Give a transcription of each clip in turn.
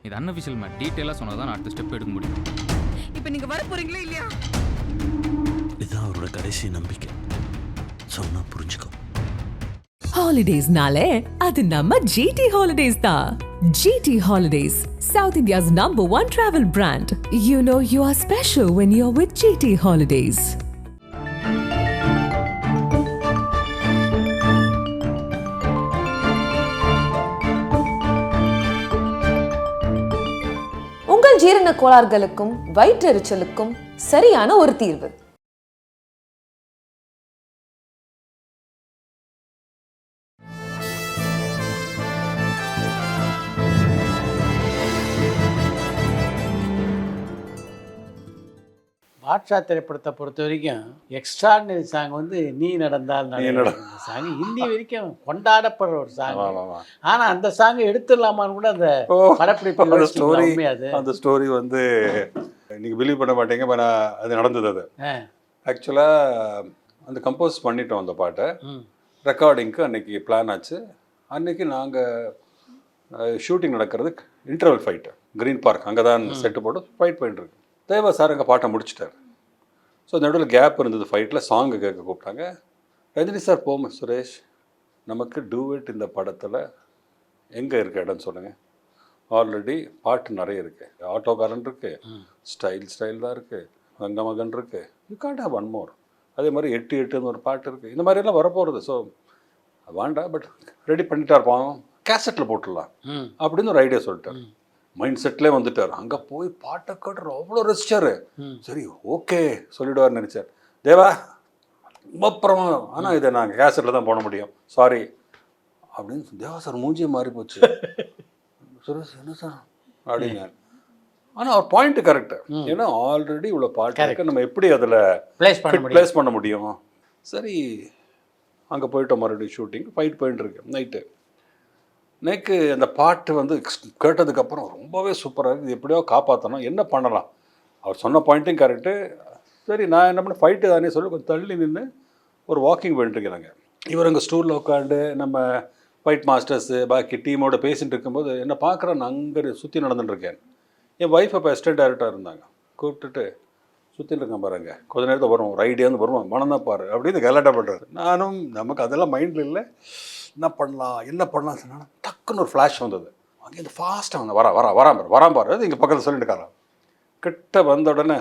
இது unofficial mat. டீட்டெயிலாக சொன்னால் தான் நான் அடுத்த ஸ்டெப் எடுக்க முடியும். இப்போ நீங்கள் வர போகிறீங்களா இல்லையா? இதுதான் அவரோட கடைசி நம்பிக்கை. சொன்னா புரிஞ்சுக்கோ. Holidays-nale, adu namma GT Holidays da. GT Holidays, South India's #1 travel brand. You know you are special when you're with GT Holidays. உங்கள் ஜீரண கோளாறுகளுக்கும் வயிற்றெரிச்சலுக்கும் சரியான ஒரு தீர்வு. பாட்ஷா திரைப்படத்தை பொறுத்த வரைக்கும் எக்ஸ்ட்ராடினரி சாங் வந்து நீ நடந்தால் சாங் இந்தி வரைக்கும் கொண்டாடப்படுற ஒரு சாங். ஆனா அந்த சாங் எடுத்துடலாமான்னு கூட அந்த படப்பிடிப்பு ஸ்டோரி அந்த ஸ்டோரி வந்து நீங்கள் பிலீவ் பண்ண மாட்டீங்க. அது நடந்தது. அது ஆக்சுவலாக அந்த கம்போஸ் பண்ணிட்டோம் அந்த பாட்டை. ரெக்கார்டிங்க்கு அன்னைக்கு பிளான் ஆச்சு. அன்னைக்கு நாங்கள் ஷூட்டிங் நடக்கிறது இன்டர்வல் ஃபைட்டு க்ரீன் பார்க், அங்கே தான் செட்டு போட்டு ஃபைட் பண்ணிட்டுருக்கு. தேவா சார் அங்கே பாட்டை முடிச்சிட்டார். ஸோ இந்த நடுவில் கேப் இருந்தது ஃபைட்டில். சாங்கு கேட்க கூப்பிட்டாங்க. ரஜினி சார் போமா சுரேஷ், நமக்கு டூ இட் இந்த படத்தில் எங்கே இருக்க இடம்னு சொல்லுங்கள். ஆல்ரெடி பாட்டு நிறைய இருக்குது. ஆட்டோகாரன் இருக்குது, ஸ்டைல் தான் இருக்குது, மகன் இருக்குது. You can't have one more. அதே மாதிரி 8-8 ஒரு பாட்டு இருக்குது. இந்த மாதிரியெல்லாம் வரப்போகிறது. ஸோ வேண்டாம், பட் ரெடி பண்ணிட்டா இருப்பான், கேசட்டில் போட்டுடலாம் அப்படின்னு ஒரு ஐடியா சொல்லிட்டார். மைண்ட் செட்லேயே வந்துட்டார். அங்கே போய் பாட்டை கேட்டுற அவ்வளோ ரசிச்சார். சரி ஓகே சொல்லிவிடுவார்னு நினச்சார். தேவா அப்புறமா ஆனால் இதை நாங்கள் கேசட்டில் தான் போட முடியும், சாரி அப்படின்னு. தேவா சார் மூஞ்சியை மாறி போச்சு. சுரேஷ் என்ன சார் அப்படிங்க. ஆனால் அவர் பாயிண்ட்டு கரெக்டு. ஏன்னா ஆல்ரெடி இவ்வளோ பாட்டு நம்ம எப்படி அதில் ப்ளேஸ் பண்ண முடியும். சரி அங்கே போயிட்டோம். மறுபடியும் ஷூட்டிங் ஃபைட் போயிட்டுருக்கு. நைட்டு அந்த பாட்டு வந்து கேட்டதுக்கப்புறம் ரொம்பவே சூப்பராக இருக்குது. எப்படியோ காப்பாற்றணும், என்ன பண்ணலாம். அவர் சொன்ன பாயிண்ட்டும் கரெக்டு. சரி நான் என்ன பண்ண ஃபைட்டு தானே சொல்லி கொஞ்சம் தள்ளி நின்று ஒரு வாக்கிங் பண்ணிட்டுருக்கிறாங்க. இவர் அங்கே ஸ்டூலில் உட்காந்து நம்ம ஃபைட் மாஸ்டர்ஸு பாக்கி டீமோடு பேசிகிட்டு இருக்கும்போது என்னை பார்க்குறேன். நான் அங்கே சுற்றி நடந்துட்டுருக்கேன். என் ஒய்ஃப் அப்போ அசிஸ்டன்ட் டைரக்டராக இருந்தாங்க. கூப்பிட்டுட்டு சுற்றிட்டு இருக்கேன் பாருங்க, கொஞ்ச நேரத்தில் வரும் ஒரு ஐடியாந்து வருவான், மனம் தான் பாரு அப்படின்னு கலாட்டா பண்ணுறாரு. நானும் நமக்கு அதெல்லாம் மைண்டில் இல்லை, என்ன பண்ணலாம் சொன்னா டக்குன்னு ஒரு ஃப்ளாஷ் வந்தது. அங்கேருந்து ஃபாஸ்ட்டாக வந்து வரான் பாரு. அது இங்கே பக்கத்தில் சொல்லிட்டு இருக்காராம். கிட்ட வந்த உடனே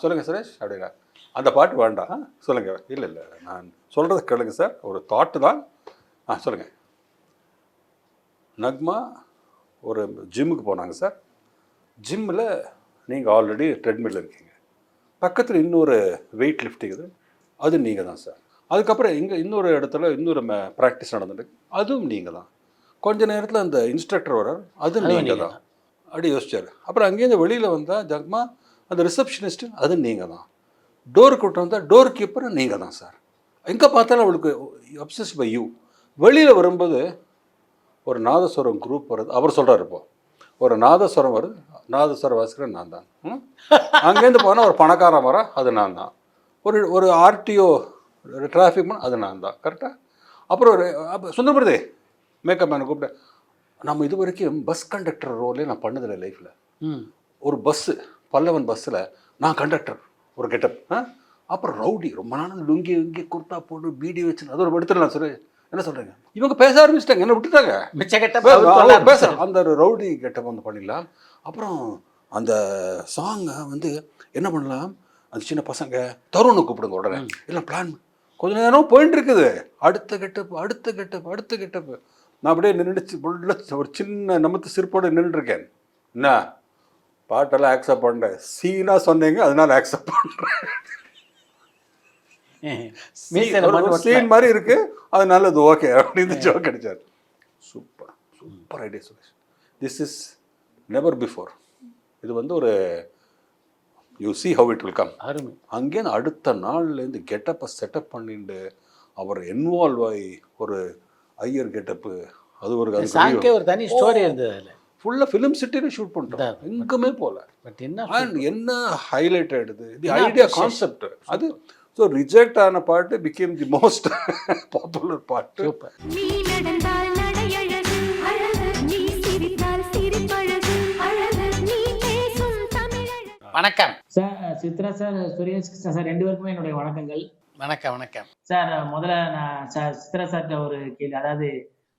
சொல்லுங்கள் சுரேஷ் அப்படின்னா. அந்த பாட்டு வேண்டாம், சொல்லுங்கள். இல்லை நான் சொல்கிறத கேளுங்க சார், ஒரு தாட்டு தான். சொல்லுங்கள். நக்மா ஒரு ஜிம்முக்கு போனாங்க சார். ஜிம்மில் நீங்கள் ஆல்ரெடி ட்ரெட்மில் இருக்கீங்க, பக்கத்தில் இன்னொரு வெயிட் லிஃப்டிங் அது நீங்கள் தான் சார். அதுக்கப்புறம் இங்கே இன்னொரு இடத்துல இன்னொரு ப்ராக்டிஸ் நடந்துருக்கு, அதுவும் நீங்கள் தான். கொஞ்ச நேரத்தில் அந்த இன்ஸ்ட்ரக்டர் வரார், அதுவும் நீங்கள் தான். அப்படி யோசிச்சார். அப்புறம் அங்கேருந்து வெளியில் வந்தால் ஜக்மா அந்த ரிசப்ஷனிஸ்ட்டு அது நீங்கள் தான். டோருக்கு விட்டு வந்தால் டோர் கீப்பரும் நீங்கள் தான் சார். எங்கே பார்த்தாலும் அவளுக்கு அப்சஸ் பை யூ. வெளியில் வரும்போது ஒரு நாதஸ்வரம் குரூப் வருது. அவர் சொல்கிறார், இப்போ ஒரு நாதஸ்வரம் வருது, நாதஸ்வரம் வாசிக்கிறேன் நான் தான். அங்கேருந்து போனால் ஒரு பணக்காரன் வர, அது நான் தான். ஒரு ஆர்டிஓ டிராஃபிக் மேன், அது நான் தான். கரெக்டாக. அப்புறம் ஒரு சுந்தரபிரதே மேக்கப் மேனை கூப்பிட்டேன். நம்ம இது வரைக்கும் பஸ் கண்டக்டர் ரோலே நான் பண்ணதில்லை லைஃப்பில். ஒரு பஸ்ஸு பல்லவன் பஸ்ஸில் நான் கண்டக்டர் ஒரு கெட்டப். அப்புறம் ரவுடி ரொம்ப நாள் லுங்கி குர்த்தா போட்டு பீடி வச்சு அது ஒரு எடுத்துடலாம் சார். என்ன சொல்கிறீங்க, இவங்க பேச ஆரம்பிச்சிட்டாங்க, என்ன விட்டுட்டாங்க பேச. அந்த ரவுடி கெட்டப் வந்து பண்ணிடலாம். அப்புறம் அந்த சாங்கை வந்து என்ன பண்ணலாம், அந்த சின்ன பசங்க தருணை கூப்பிடுங்க உடனே எல்லாம் பிளான். கொஞ்ச நேரம் போயிட்டு இருக்குது. அடுத்த கெட்டப்பு. நான் அப்படியே நின்றுச்சு ஒரு சின்ன நமத்து சிரிப்போடு நின்றுருக்கேன். என்ன பாட்டெல்லாம் ஆக்செப்ட் பண்ணுறேன், சீனாக சொன்னீங்க அதனால ஆக்செப்ட் பண்ணுறேன். சீன் மாதிரி இருக்கு, அது நல்லது, ஓகே அப்படின்னு ஜோக் அடிச்சார். Super idea Suresh. This is never before. இது வந்து ஒரு you see how it will come. அங்கேருந்து அடுத்த நாள்லேருந்து கெட்டப்பை செட்டப் பண்ணிட்டு அவர் இன்வால்வ் ஆகி ஒரு ஐயர் கெட்டப்பு, அது ஒரு தனி ஸ்டோரி இருந்தது. அதில் ஃபுல்லாக ஃபிலிம் சிட்டியில் ஷூட் பண்ணிட்டோம், எங்குமே போகல. பட் என்ன ஹைலைட் ஆகிடுது தி ஐடியா கான்செப்ட் அது. ஸோ ரிஜெக்ட் ஆன பாட்டு பிகேம் தி மோஸ்ட் பாப்புலர் பாட்டு. நீ நடந்தால் நடையழகு அழகு, நீ சிரித்தால் சிரிப்பழகு அழகு. வணக்கம் sir. Chitra sir, Suresh Krishna sir, 2 பேருக்குமே என்னுடைய வணக்கங்கள். வணக்கம் வணக்கம் சார், முதல்ல நான் சார் சித்ரா சார்கிட்ட ஒரு கேள்வி. அதாவது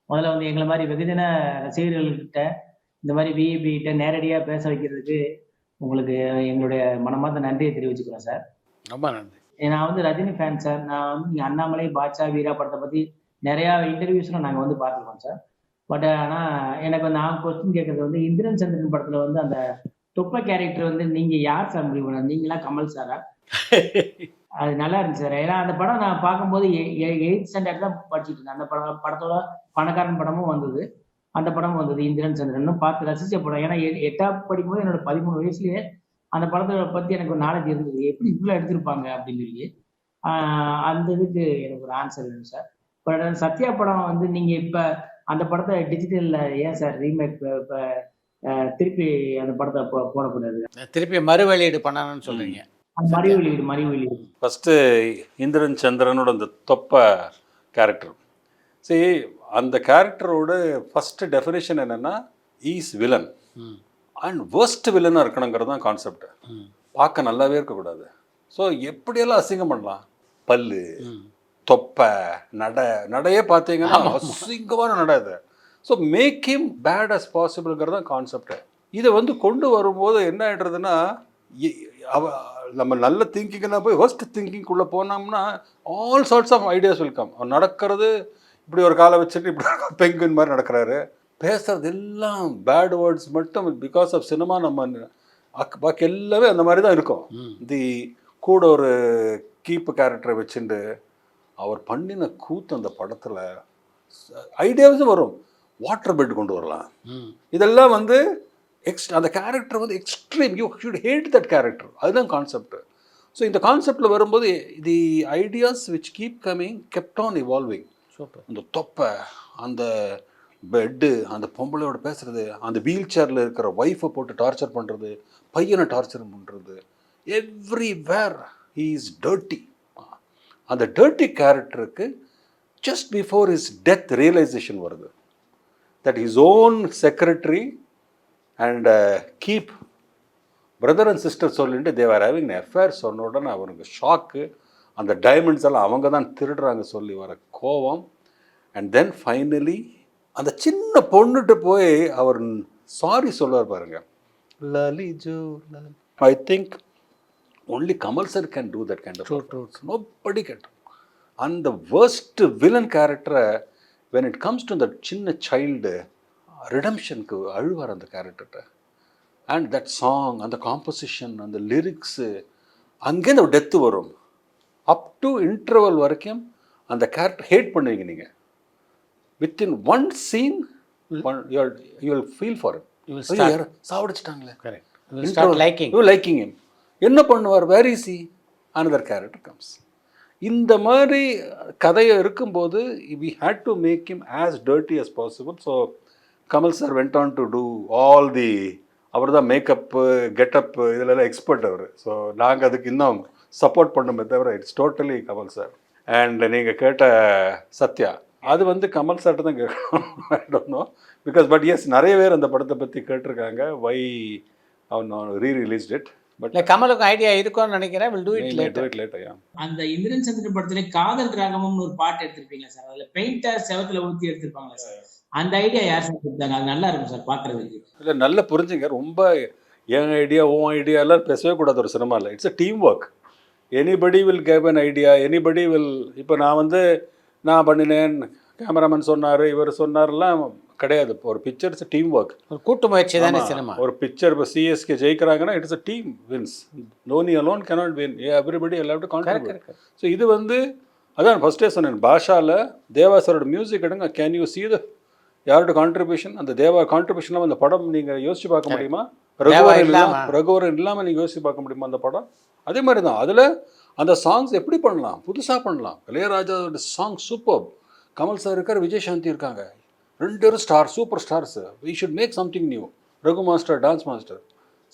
முதல்ல வந்து எங்களை மாதிரி வெகுஜன ரசிகர்கள்கிட்ட இந்த மாதிரி விஐபி கிட்ட நேரடியா பேச வைக்கிறதுக்கு உங்களுக்கு எங்களுடைய மனமார்ந்த நன்றியை தெரிவிச்சுக்கிறோம் சார். ரொம்ப நன்றி. நான் வந்து ரஜினி ஃபேன் சார். நான் வந்து நீங்க அண்ணாமலை, பாட்ஷா, வீரா படத்தை பத்தி நிறைய இன்டர்வியூஸ்லாம் நாங்க வந்து பார்த்துருக்கோம் சார். பட் ஆனா எனக்கு வந்து நான் கொஸ்டின் கேட்கறது வந்து இந்திரன் சந்திரன் படத்துல வந்து அந்த தொப்ப கேரக்டர் வந்து நீங்க யார் சார் முடிவு பண்ண? நீங்களா கமல் சாரா? அது நல்லா இருந்துச்சு சார். ஏன்னா அந்த படம் நான் பார்க்கும்போது 8th ஸ்டாண்டர்ட் தான் படிச்சுட்டு இருந்தேன். அந்த படத்தோட பணக்காரன் படமும் வந்தது, அந்த படமும் வந்தது, இந்திரன் சந்திரன் பார்த்து ரசிச்ச படம். ஏன்னா 8th படிக்கும்போது என்னோட 13 வயசுலயே அந்த படத்தை பத்தி எனக்கு ஒரு நாலேஜ் இருந்தது, எப்படி இவ்வளோ எடுத்திருப்பாங்க அப்படின்னு சொல்லி. அந்த இதுக்கு எனக்கு ஒரு ஆன்சர் வேணும் சார். பட் சத்யா படம் வந்து நீங்க இப்ப அந்த படத்தை டிஜிட்டல்ல ஏன் சார் ரீமேக் இப்ப திருப்பி அந்த படத்தை போடக்கூடாது? திருப்பி மறு வெளியீடு பண்ணணும்னு சொல்றீங்க? மறு வெளியீடு. ஃபஸ்ட்டு இந்திரன் சந்திரனோட அந்த தொப்ப கேரக்டர், சரி, அந்த கேரக்டரோட ஃபஸ்ட்டு டெஃபினேஷன் என்னென்னா ஈஸ் வில்லன் அண்ட் வேர்ஸ்ட் வில்லனாக இருக்கணுங்கிறது தான் கான்செப்ட். பார்க்க நல்லாவே இருக்கக்கூடாது. ஸோ எப்படியெல்லாம் அசிங்கம் பண்ணலாம், பல்லு, தொப்பை, நடையே பார்த்தீங்கன்னா அசிங்கமான நடை அது. So make him bad as பாசிபிள்ங்கிறது தான் கான்செப்ட். இதை வந்து கொண்டு வரும்போது என்ன ஆகிடுறதுன்னா, நம்ம நல்ல திங்கிங்னா போய் ஒர்ஸ்ட் திங்கிங்குள்ளே போனோம்னா all sorts of ideas welcome. அவன் நடக்கிறது இப்படி ஒரு காலை வச்சுட்டு இப்படி பெங்குன் மாதிரி நடக்கிறாரு, பேசுறது எல்லாம் பேட் வேர்ட்ஸ் மட்டும். பிகாஸ் ஆஃப் சினிமா நம்ம பாக்கி எல்லாமே அந்த மாதிரி தான் இருக்கும். கூட ஒரு கீப்பு கேரக்டரை வச்சுட்டு அவர் பண்ணின கூத்து அந்த படத்தில் ஐடியாஸும் வரும். வாட்டர் பெட் கொண்டு வரலாம், இதெல்லாம் வந்து அந்த கேரக்டர் வந்து extreme, you should hate that character. அதுதான் கான்செப்ட். ஸோ இந்த கான்செப்டில் வரும்போது the ideas which keep coming kept on evolving. அந்த தொப்பை, அந்த பெட்டு, அந்த பொம்பளையோட பேசுறது, அந்த வீல் சேரில் இருக்கிற ஒய்ஃபை போட்டு டார்ச்சர் பண்ணுறது, பையனை டார்ச்சர் பண்ணுறது, எவ்ரிவேர் ஹீ இஸ் டர்ட்டி. அந்த டர்ட்டி கேரக்டருக்கு just before his death realisation வருது that his own secretary and keep brother and sister சொல்லிட்டு தேவர் ஹேவிங் அஃபேர் சொன்ன உடனே அவனுக்கு ஷாக்கு. அந்த டைமண்ட்ஸ் எல்லாம் அவங்க தான் திருடுறாங்க சொல்லி வர கோவம். அண்ட் தென் ஃபைனலி அந்த சின்ன பொண்ணுட்டு போய் அவர் சாரி சொல்லுவார் பாருங்க, லலிஜோ. I think only Kamal sir can do that kind of performance. Nobody can do. And the worst villain character, when it comes to the chinna child, redemption ku aluvar and the character, and that song and the composition and the lyrics, ange the death varum up to interval varakum and the character hate பண்ணுவீங்க நீங்க. Within one scene you will feel for him. You will start சாவடிச்சிட்டாங்களே. Correct. You will start liking. You liking him. என்ன பண்ணுவார், where is he, another character comes. இந்த மாதிரி கதையை இருக்கும்போது we had to make him as dirty as possible. So Kamal sir went on to do all the, அவர் தான் makeup, getup, இதிலெல்லாம் expert அவர். ஸோ நாங்கள் அதுக்கு இன்னும் சப்போர்ட் பண்ணுமே தவிர it's totally Kamal sir. And நீங்கள் கேட்ட சத்யா, அது வந்து கமல் சார்ட்டு தான் கேட்கணும். I don't know because but yes நிறைய பேர் அந்த படத்தை பற்றி கேட்டிருக்காங்க. வை அவன் ரீரிலீஸ்ட் இட். பட் கமலுக்கு ஐடியா இருக்கும்னு நினைக்கிறேன். Will do it later. அந்த இந்திரன் சந்திரன் படத்துல காதல் ராகம்னு ஒரு பாட்டு எடுத்திருப்பீங்களா சார்? அதுல பெயிண்டர் செவத்துல ஊத்தி எடுத்திருப்பாங்களா சார்? அந்த ஐடியா யார் சார் கொடுத்தாங்க? அது நல்லா இருக்கும் சார் பார்க்கறதுக்கு. இல்லை, நல்லா புரிஞ்சுங்க. ரொம்ப என் ஐடியா உன் ஐடியா எல்லாம் பேசவே கூடாது ஒரு சினிமாவில். It's a team work. Anybody will cave an idea, anybody will. இப்போ நான் பண்ணினேன், கேமராமேன் சொன்னார், இவர் சொன்னார்லாம் கிடையாது. இப்போ ஒரு பிக்சர் இட்ஸ் டீம் ஒர்க், ஒரு கூட்டு முயற்சி தானே சினிமா. ஒரு பிக்சர் இப்போ சிஎஸ்கே ஜெயிக்கிறாங்கன்னா it's a team wins. Dhoni alone cannot win, everybody எல்லாரும் கான்ட்ரிபியூட். ஸோ இது வந்து அதான் ஃபர்ஸ்டே சொன்னேன், பாஷாவில் தேவா சாரோட மியூசிக் எடுங்க, கேன் யூ சீ த யாரோட கான்ட்ரிபியூஷன்? அந்த தேவா கான்ட்ரிபியூஷன்லாம் அந்த படம் நீங்கள் யோசிச்சு பார்க்க முடியுமா? ரகுவரன் இல்லாமல் நீங்கள் யோசிச்சு பார்க்க முடியுமா அந்த படம்? அதே மாதிரி தான் அதில் அந்த சாங்ஸ் எப்படி பண்ணலாம், புதுசாக பண்ணலாம். இளையராஜாவோட சாங் சூப்பர். கமல் சார் இருக்கார், விஜயசாந்தி இருக்காங்க, 2 பேரும் star, super stars. We should make something new. Raghu master dance master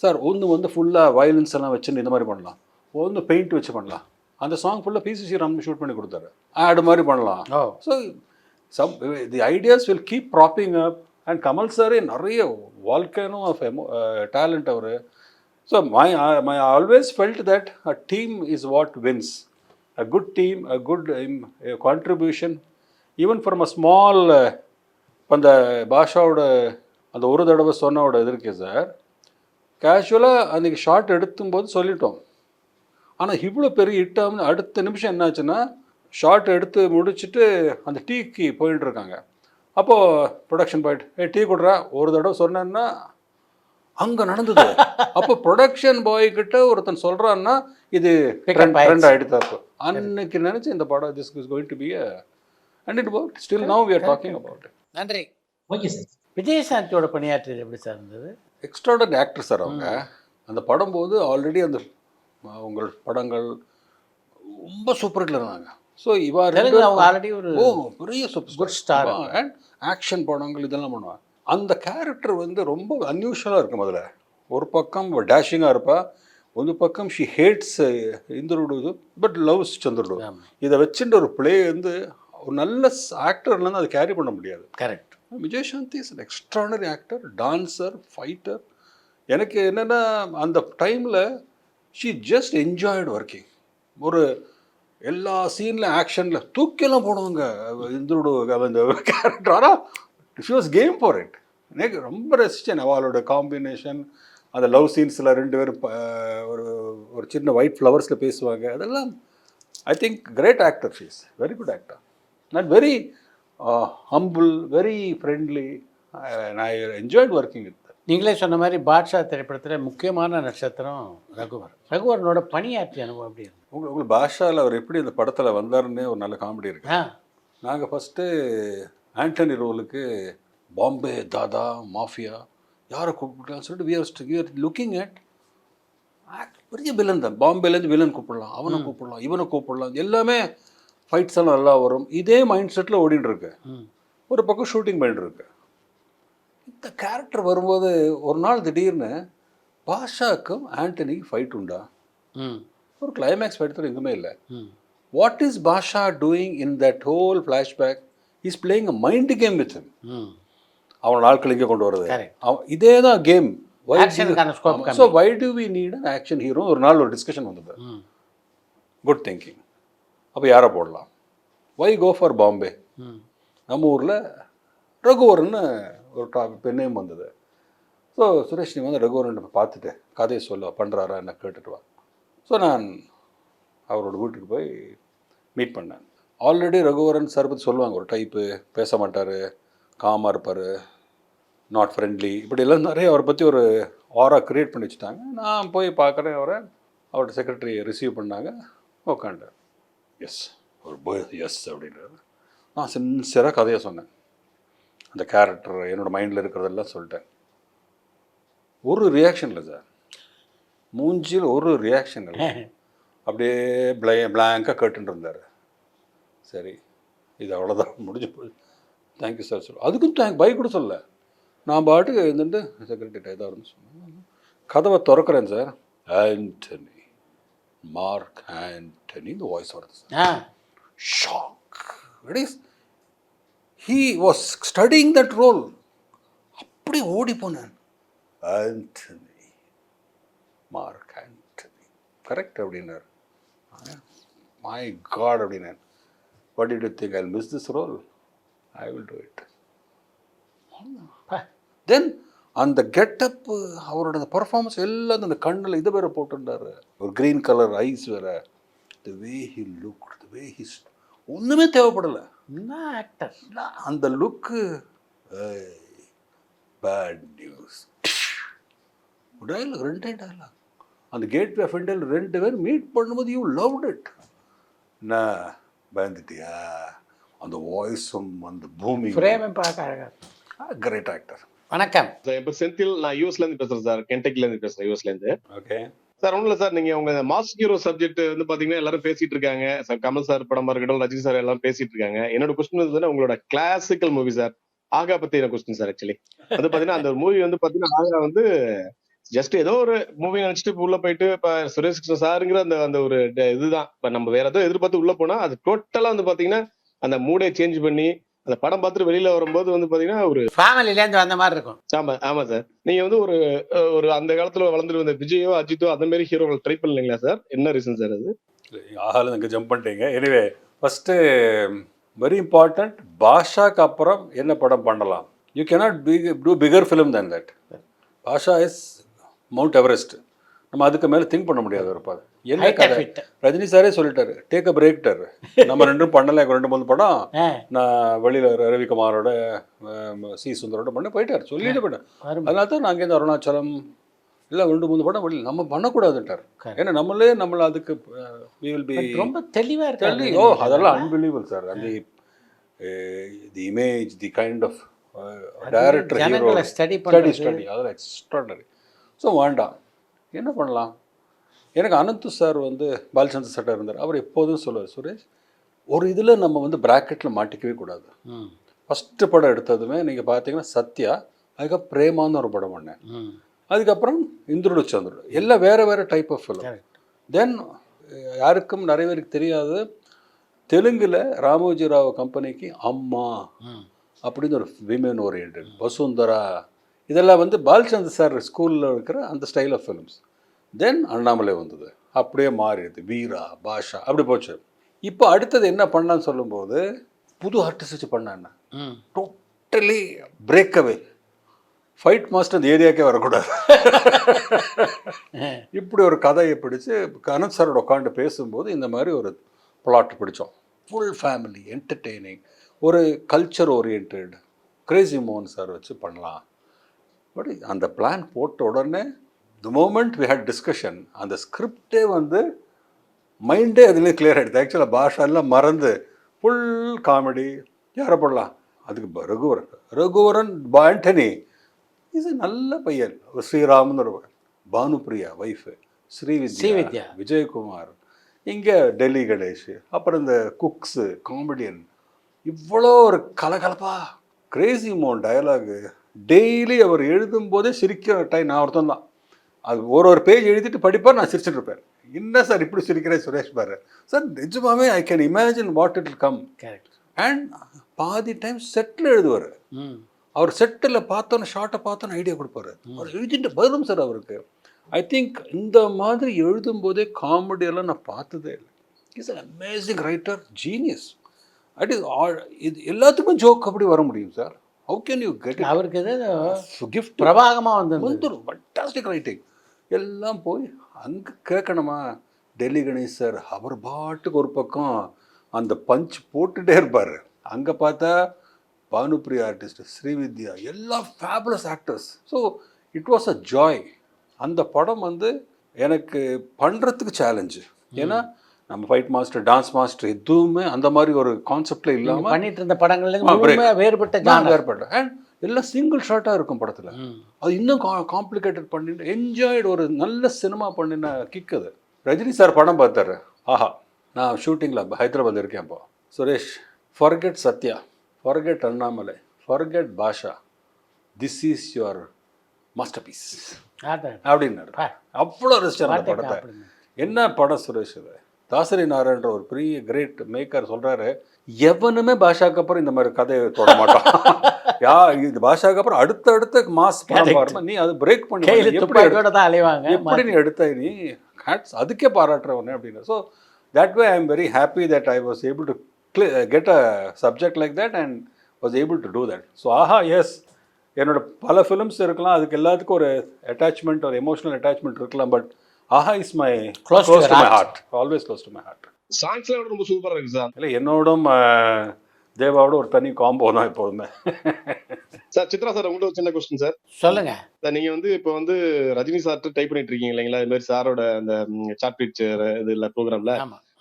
sir ஒன்று வந்து ஃபுல்லாக வயலன்ஸ் எல்லாம் வச்சுன்னு இந்த மாதிரி பண்ணலாம், ஒன்று பெயிண்ட் வச்சு பண்ணலாம். அந்த சாங் ஃபுல்லாக பிசிசி ராமன் ஷூட் பண்ணி கொடுத்தாரு, ஆடு மாதிரி பண்ணலாம். So the ideas will keep propping up. And Kamal சாரே நிறைய வால்கனோ ஆஃப் டேலண்ட் அவர். So I always felt that a team is what wins. A good team, a good contribution, even from a small அந்த பாஷாவோட அந்த ஒரு தடவை சொன்னோட இது இருக்கே sir, கேஷுவலாக அன்றைக்கி ஷார்ட் எடுத்தும்போது சொல்லிட்டோம். ஆனால் இவ்வளோ பெரிய ஹிட்டாக அடுத்த நிமிஷம் என்னாச்சுன்னா ஷார்ட் எடுத்து முடிச்சுட்டு அந்த டீக்கு போயிட்டு இருக்காங்க. அப்போது ப்ரொடக்ஷன் போயிட்டு டீ கொடுறா ஒரு தடவை சொன்னேன்னா அங்கே நடந்தது. அப்போ ப்ரொடக்ஷன் பாய்கிட்ட ஒருத்தன் சொல்கிறான்னா இது ட்ரெண்ட் ஆகிட்டு தான் இருக்கும். அன்னைக்கு நினச்சி இந்த படம் this is going to be and it work. Still now we are talking about it. நன்றி. Okay sir. விஜயசாந்தியோட பணியாற்றியது எப்படி சார் இருந்தது? எக்ஸ்ட்ராடனரி ஆக்டர் சார் அவங்க. அந்த படம் போது ஆல்ரெடி அந்த உங்கள் படங்கள் ரொம்ப சூப்பர் ஹிட்ல இருந்தாங்க. ஸோ அவங்க ஆல்ரெடி ஒரு பெரிய super good star and action படங்கள் இதெல்லாம் பண்ணுவாங்க. அந்த கேரக்டர் வந்து ரொம்ப அன்யூஷுவலாக இருக்கும். அதில் ஒரு பக்கம் டேஷிங்காக இருப்பா, ஒரு பக்கம் ஷி ஹேட்ஸ் இந்திருடு பட் லவ்ஸ் சந்திருடு. இதை வச்சுட்டு ஒரு பிளே வந்து ஒரு நல்ல ஆக்டர்லேருந்து அதை கேரி பண்ண முடியாது. Correct. Vijayashanti is an extraordinary actor, dancer, fighter. எனக்கு என்னென்னா அந்த டைமில் ஷி ஜஸ்ட் என்ஜாய்டு ஒர்க்கிங். ஒரு எல்லா சீனில் ஆக்ஷனில் தூக்கியெல்லாம் போடுவாங்க இந்திருடு அந்த கேரக்டர். ஆனால் she was game for it. எனக்கு ரொம்ப ரசித்தேன் அவளோட காம்பினேஷன். அந்த லவ் சீன்ஸில் ரெண்டு பேரும் ஒரு ஒரு சின்ன ஒயிட் ஃப்ளவர்ஸில் பேசுவாங்க. அதெல்லாம் I think great actor. She is very good actor. Not very humble, very friendly. I enjoyed working with. நீங்களே சொன்ன மாதிரி பாட்ஷா திரைப்படத்தில் முக்கியமான நட்சத்திரம் ரகுவர். ரகுவரனோட பணியாற்றிய அனுபவம் எப்படி இருந்தது? உங்களுக்கு பாஷாவில் அவர் எப்படி அந்த படத்தில் வந்தாருன்னே ஒரு நல்ல காமெடி இருக்கு. நாங்கள் ஃபஸ்ட்டு ஆண்டனி ரோலுக்கு பாம்பே தாதா மாஃபியா யாரை கூப்பிடலாம்னு சொல்லிட்டு we are looking at பெரிய வில்லன் தான். பாம்பேலேருந்து வில்லன் கூப்பிடலாம், அவனை கூப்பிடலாம், இவனை கூப்பிடலாம், எல்லாமே ஃபைட்ஸ் எல்லாம் நல்லா வரும். இதே மைண்ட் செட்டில் ஓடிட்டு இருக்கு. ஒரு பக்கம் ஷூட்டிங் பண்ணிட்டு இருக்கு. இந்த கேரக்டர் வரும்போது ஒரு நாள் திடீர்னு பாஷாக்கும் ஆண்டனிக்கு ஃபைட் உண்டா? ஒரு கிளைமேக்ஸ் ஃபைட் தான் எங்குமே இல்லை. What is Baasha doing in that whole flashback? Is playing a mind game with him. அவன் ஆட்கள் இங்கே கொண்டு வருது இதே தான் game. So why do we need an action hero? ஒரு நாள் ஒரு டிஸ்கஷன் வந்தது. Good thinking. அப்போ யாரை போடலாம்? Why go for Bombay? நம்ம ஊரில் ரகுவரன்னு ஒரு பெண்ணையும் வந்தது. ஸோ சுரேஷ் நீ வந்து ரகுவரன் பார்த்துட்டு கதையை சொல்ல பண்ணுறாரா என்ன கேட்டுட்டு வா. ஸோ நான் அவரோட வீட்டுக்கு போய் மீட் பண்ணேன். ஆல்ரெடி ரகுவரன் சார் பற்றி சொல்லுவாங்க, ஒரு டைப்பு, பேச மாட்டார், காமாக இருப்பார், நாட் ஃப்ரெண்ட்லி, இப்படியெல்லாம் நிறைய அவரை பற்றி ஒரு ஆரா க்ரியேட் பண்ணி வச்சுட்டாங்க. நான் போய் பார்க்குறேன் அவரை. அவரோட செக்ரட்டரி ரிசீவ் பண்ணாங்க. உட்காண்டேன். எஸ் ஒரு எஸ் அப்படின்றது. நான் சின்சியராக கதையை சொன்னேன். அந்த கேரக்டர் என்னோடய மைண்டில் இருக்கிறதெல்லாம் சொல்லிட்டேன். ஒரு ரியாக்ஷன் இல்லை சார், மூஞ்சியில் ஒரு ரியாக்ஷன் இல்லை. அப்படியே பிளாங்காக கேட்டுட்டு இருந்தார். சரி இது அவ்வளோதான், முடிஞ்சு போய் தேங்க்யூ சார் சொல்லு. அதுக்கும் பை கூட சொல்ல. நான் பாட்டுக்கு இருந்துட்டு செக்ரட்டரி இதாக இருந்து சொன்னேன். கதவை திறக்கிறேன் சார். ஆண்டனி, மார்க் ஆண்டனி, இந்த வாய்ஸ் வருது sir. Shock. It is he was studying that role. அப்படி ஓடி போனேன். ஆண்டனி, மார்க் ஆண்டனி, கரெக்ட் அப்படின்னார். மை காட் அப்படின்னார். What did you think? I'll miss this role? I will do it. Then அந்த getup, அவரோட performance எல்லாம் அந்த கண்ணில் இது வேறு போட்டுருந்தார். ஒரு க்ரீன் கலர் ஐஸ் வேறு. The way he look, the way he ஒன்றுமே தேவைப்படலை. ஆக்டர் அந்த லுக்கு. Bad news. டைலாக், ரெண்டே டைலாக். அந்த கேட்வே ஆஃப் இண்டியாவில் 2 பேர் மீட் பண்ணும்போது யூ லவ்ட் இட். என்ன பயந்துட்டியா? அந்த வாய்ஸும் அந்த பூமி பார்க்க அழகாக. Great actor. வணக்கம் சார், என் பேர் செந்தில். நான் யூஎஸ்லேருந்து பேசுகிறேன் சார். கென்டக்கிலேருந்து பேசுகிறேன், யூஎஸ்லேருந்து. ஓகே சார், ஒன்றும் இல்லை சார், நீங்கள் உங்கள் மாஸ்க் ஹீரோ சப்ஜெக்ட் வந்து பார்த்தீங்கன்னா எல்லாரும் பேசிட்டு இருக்காங்க சார். கமல் சார் படமா இருக்கட்டும், ரஜினி சார் எல்லாம் பேசிட்டு இருக்காங்க. என்னோட கொஸ்டின் வந்து உங்களோட கிளாசிக்கல் மூவி சார் ஆகா பத்தி என்ன கொஸ்டின் சார். ஆக்சுவலி வந்து பார்த்தீங்கன்னா அந்த மூவி வந்து பார்த்தீங்கன்னா ஆகா வந்து ஜஸ்ட் ஏதோ ஒரு மூவி நினைச்சிட்டு உள்ள போயிட்டு இப்ப சுரேஷ் கிருஷ்ண சாருங்கிற அந்த அந்த ஒரு இதுதான். இப்ப நம்ம வேற ஏதோ எதிர்பார்த்து உள்ள போனா அது டோட்டலா வந்து பாத்தீங்கன்னா அந்த மூடை சேஞ்ச் பண்ணி அந்த படம் பார்த்துட்டு வெளியில வரும்போது வந்து பாத்தீங்கன்னா ஒரு ஃபேமிலிலேருந்து வந்த மாதிரி இருக்கும். ஆமா சார். நீங்க வந்து ஒரு அந்த காலத்துல வளர்ந்துட்டு வந்த விஜயோ அஜித்தோ அந்த மாதிரி ஹீரோகள் ட்ரை பண்ணலீங்களா சார்? என்ன ரீசன் சார் அது? ஆஹாலும் அங்கே ஜம்ப் பண்ணிட்டீங்க. எனிவே ஃபஸ்ட்டு வெரி இம்பார்ட்டண்ட், பாஷாக்கு அப்புறம் என்ன படம் பண்ணலாம்? You cannot do bigger film than that. Baasha is Mount Everest. நம்ம அதுக்கு மேலே திங்க் பண்ண முடியாது இருப்பாது. என்ன கதை? ரஜினி சாரே சொல்லிட்டாரு, டேக் அ பிரேக்டர். நம்ம ரெண்டும் பண்ணல, 2-3 படம் நான் வெளியில் ரவிக்குமாரோட சி சுந்தரோட பண்ண போயிட்டார், சொல்லிட்டு போயிட்டேன். அதனால தான் நாங்கள் இந்த அருணாச்சலம் இல்லை 2-3 படம் வெளியில் நம்ம பண்ணக்கூடாதுன்ட்டார். ஏன்னா நம்மளை அதுக்கு we will be ரொம்ப தெளிவாக இருக்கு. ஓ அதெல்லாம் அன்பிலீவபிள் சார். அந்த the image, the kind of director, hero study அதெல்லாம் எக்ஸ்ட்ராடனரி. ஸோ வேண்டாம், என்ன பண்ணலாம்? எனக்கு அனந்து சார் வந்து பாலச்சந்திர சட்டர் இருந்தார். அவர் எப்போதும் சொல்லுவார், சுரேஷ் ஒரு இதில் நம்ம வந்து ப்ராக்கெட்டில் மாட்டிக்கவே கூடாது. ஃபஸ்ட்டு படம் எடுத்ததுமே நீங்கள் பார்த்தீங்கன்னா சத்யா, அதுக்கப்புறம் பிரேமான்னு ஒரு படம் பண்ணேன், அதுக்கப்புறம் இந்திரடு சந்திரடு, எல்லாம் வேறு டைப் ஆஃப் ஃபிலிம். தென் யாருக்கும் நிறைய பேருக்கு தெரியாது, தெலுங்கில் ராமோஜி ராவ் கம்பெனிக்கு அம்மா அப்படின்னு ஒரு விமென் ஓரியன்ட், வசுந்தரா, இதெல்லாம் வந்து பாலச்சந்திர சார் ஸ்கூலில் இருக்கிற அந்த ஸ்டைல் ஆஃப் ஃபிலிம்ஸ். தென் அண்ணாமலை வந்தது, அப்படியே மாறிடுது, வீரா, பாஷா, அப்படி போச்சு. இப்போ அடுத்தது என்ன பண்ணலான்னு சொல்லும்போது புது ஆர்டிஸ்ட் வச்சு பண்ணான், டோட்டலி பிரேக்கவே. ஃபைட் மாஸ்டர் அந்த ஏரியாக்கே வரக்கூடாது. இப்படி ஒரு கதையை பிடிச்சி அனந்த் சாரோட உட்காந்து பேசும்போது இந்த மாதிரி ஒரு பிளாட் பிடிச்சோம். ஃபுல் ஃபேமிலி என்டர்டெய்னிங், ஒரு கல்ச்சர் ஓரியன்ட், கிரேசி மோகன் சார் வச்சு பண்ணலாம். பட் அந்த பிளான் போட்ட உடனே தி மோமெண்ட் வி ஹேட் டிஸ்கஷன், அந்த ஸ்கிரிப்டே வந்து மைண்டே அதுலேயே கிளியர் ஆகிடுது. ஆக்சுவலாக பாஷாலாம் மறந்து ஃபுல் காமெடி. யாரை போடலாம்? அதுக்கு ரகுவரன் ஆண்டனி இஸ் நல்ல பையன். ஸ்ரீராமன் ஒரு பானுப்ரியா ஒய்ஃபு, ஸ்ரீவித்யா, விஜயகுமார், இங்கே டெல்லி கணேஷ், அப்புறம் இந்த குக்ஸு, காமெடியன், இவ்வளோ ஒரு கலகலப்பா. கிரேசி மோன் டயலாகு டெய்லி அவர் எழுதும் போதே சிரிக்கிற டைம் நான் ஒருத்தன் தான். அது ஒரு பேஜ் எழுதிட்டு படிப்பார், நான் சிரிச்சுட்டு இருப்பேன். என்ன சார் இப்படி சிரிக்கிறேன் சுரேஷ் பாரு சார், நிஜமாவே I can imagine what it will come. And பாதி டைம் செட்டில் எழுதுவார். அவர் செட்டில் பார்த்தோன்னு ஷார்ட்டை பார்த்தோன்னு ஐடியா கொடுப்பாரு, அவர் எழுதிட்டு வரும் சார் அவருக்கு. ஐ திங்க் இந்த மாதிரி எழுதும்போதே காமெடியெல்லாம் நான் பார்த்ததே இல்லை. Is an amazing writer, genius. At is இது எல்லாத்துக்கும் ஜோக் அப்படி வர முடியும் sir. How can you get it? அவருக்கு ஏதாவது கிஃப்ட் பிரபாகமாக வந்து ஃபண்டாஸ்டிக் ரைட்டிங். எல்லாம் போய் அங்கே கேட்கணுமா? டெல்லி கணேஷ் சார் அவர் பாட்டுக்கு ஒரு பக்கம் அந்த பஞ்ச் போட்டுகிட்டே இருப்பார். அங்கே பார்த்தா பானுப்ரியா ஆர்டிஸ்ட், ஸ்ரீவித்யா, எல்லாம் fabulous actors. So it was a joy. அந்த படம் வந்து எனக்கு பண்ணுறதுக்கு சேலஞ்சு. ஏன்னா நம்ம ஃபைட் மாஸ்டர், டான்ஸ் மாஸ்டர் எதுவுமே அந்த மாதிரி ஒரு கான்செப்டில் இல்லாமல் பண்ணிட்டு இருந்த படங்கள்ல வேறுபட்ட அண்ட் எல்லாம் சிங்கிள் ஷாட்டாக இருக்கும் படத்தில். அது இன்னும் காம்ப்ளிகேட்டட் பண்ணிட்டு என்ஜாய்டு, ஒரு நல்ல சினிமா பண்ணின கிக் அது. ரஜினி சார் படம் பார்த்தாரு, ஆஹா, நான் ஷூட்டிங்கில் ஹைதராபாத் இருக்கேன் இப்போ, Suresh forget Sathya, forget Annamalai, forget Baasha, this is your masterpiece அப்படின்னாரு. அவ்வளோ ரசிச்சார் அந்த படத்தை. என்ன படம் சுரேஷ் இது? தாசரி நாராயணன்ற ஒரு பெரிய கிரேட் மேக்கர் சொல்கிறாரு, எவனுமே பாஷாக்கு அப்புறம் இந்த மாதிரி கதையை தொட மாட்டான். இது பாஷாக்கு அப்புறம் அடுத்த மாஸ் படம் பாருமா, நீ அது பிரேக் பண்ணி எப்படி நீ எடுத்த நீ அதுக்கே பாராட்டுறவனே அப்படின்னு. So that way I am very happy that I was able to get a subject like that and was able to do that. So Aaha, yes, என்னோட பல ஃபிலிம்ஸ் இருக்கலாம், அதுக்கு எல்லாத்துக்கும் ஒரு அட்டாச்மெண்ட், ஒரு எமோஷனல் அட்டாச்மெண்ட் இருக்கலாம், but Aaha is my close to my heart, always close to my heart. சாங்ஸ்லாம் ரொம்ப சூப்பரா இருக்கு சார். இல்லை, என்னோடும் தேவாவோட ஒரு தனி காம்போ தான் எப்போதுமே. சார் சித்ரா சார், உங்கள்கிட்ட ஒரு சின்ன கொஸ்டின் சார். சொல்லுங்க சார். நீங்க வந்து இப்போ வந்து ரஜினி சார்ட்டு டைப் பண்ணிட்டு இருக்கீங்க இல்லைங்களா, இது மாதிரி சாரோட அந்த சாட் பிக்சர் இது இல்லை ப்ரோக்ராம்ல.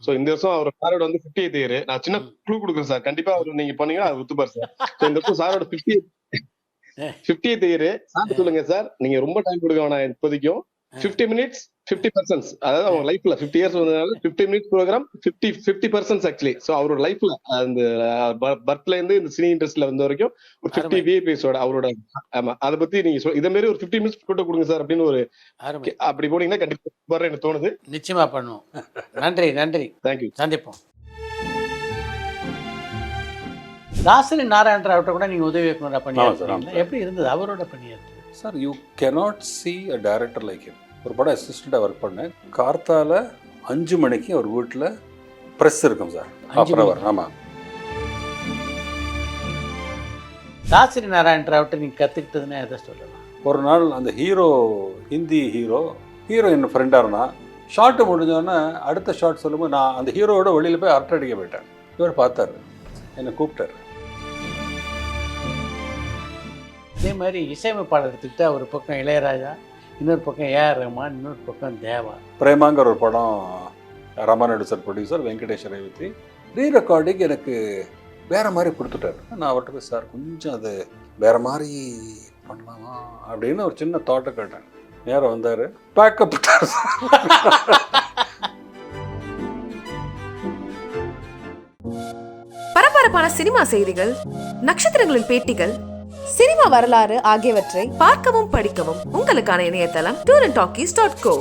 ஸோ இந்த வருஷம் அவர் சாரோட வந்து 50th இயர். நான் சின்ன க்ளூ கொடுக்குறேன் சார், கண்டிப்பா அவர் நீங்க பண்ணீங்கன்னா அது ஒத்துப்பார் சார். ஸோ இந்த வருஷம் சாரோட 50th இயர் சார் சொல்லுங்க சார். நீங்க ரொம்ப டைம் கொடுக்க வேணாம் இப்போதைக்கும். 50 minutes 50%, அதாவது அவங்க லைஃப்ல 50 years வந்ததுனால 50 minutes ப்ரோக்ராம் 50% ஆக்சுவலி. ஸோ அவரோட லைஃப்ல அந்த பர்த்ல இருந்து இந்த சினி இண்டஸ்ட்ரியில வந்த வரைக்கும் ஒரு 50 VIPஸோட அவரோட, ஆமா, அதை பத்தி நீங்க இதே மாதிரி ஒரு 50 minutes போட்டோ கொடுங்க சார் அப்படின்னு ஒரு அப்படி போனீங்கன்னா கண்டிப்பா வர எனக்கு தோணுது. நிச்சயமா பண்ணுவோம். நன்றி, நன்றி, தேங்க்யூ, சந்திப்போம். தாசரி நாராயண ராவ்ட்ட கூட நீங்கள் உதவி இயக்குனராக ஆமாம் சார், பண்ணியாச்சு. எப்படி இருந்தது அவரோட பணியாற்று? Sir you cannot see a director like him. ஒரு படம் அசிஸ்டண்ட்டாக ஒர்க் பண்ணேன். கார்த்தால 5 மணிக்கு அவர் வீட்டில் ப்ரெஸ் இருக்கும் சார், 5 half hour. ஆமாம். தாசரி நாராயண ராவ்ட்ட நீங்கள் கற்றுக்கிட்டதுன்னா எதை சொல்லலாம்? ஒரு நாள் அந்த ஹீரோ, ஹிந்தி ஹீரோயின் ஃப்ரெண்டாக இருந்தான். ஷார்ட்டு முடிஞ்சோடனே அடுத்த ஷார்ட் சொல்லும்போது நான் அந்த ஹீரோவோட வெளியில் போய் அரட்டை அடிக்க போயிட்டேன். இவர் பார்த்தாரு, என்னை கூப்பிட்டாரு. இதே மாதிரி இசையமைப்பாளர் எடுத்துக்கிட்டா ஒரு பக்கம் இளையராஜா, இன்னொரு பக்கம் ஏஆர் ரஹ்மான், இன்னொரு பக்கம் தேவா. பிரேமாங்கிற ஒரு படம் ராமாநாயுடு சார் ப்ரொடியூசர், வெங்கடேஷ் ரேவதி. ரீ ரெக்கார்டிங் எனக்கு வேறு மாதிரி கொடுத்துட்டாரு. நான் அவர்கிட்ட போய் சார் கொஞ்சம் அது வேறு மாதிரி பண்ணலாமா அப்படின்னு ஒரு சின்ன தாட்டை கேட்டேன். நேரம் வந்தார், பேக்கப் விட்டார். பரபரப்பான சினிமா செய்திகள், நட்சத்திரங்களின் பேட்டிகள், சினிமா வரலாறு ஆகியவற்றை பார்க்கவும் படிக்கவும் உங்களுக்கான இணையதளம் tourantalkies.co.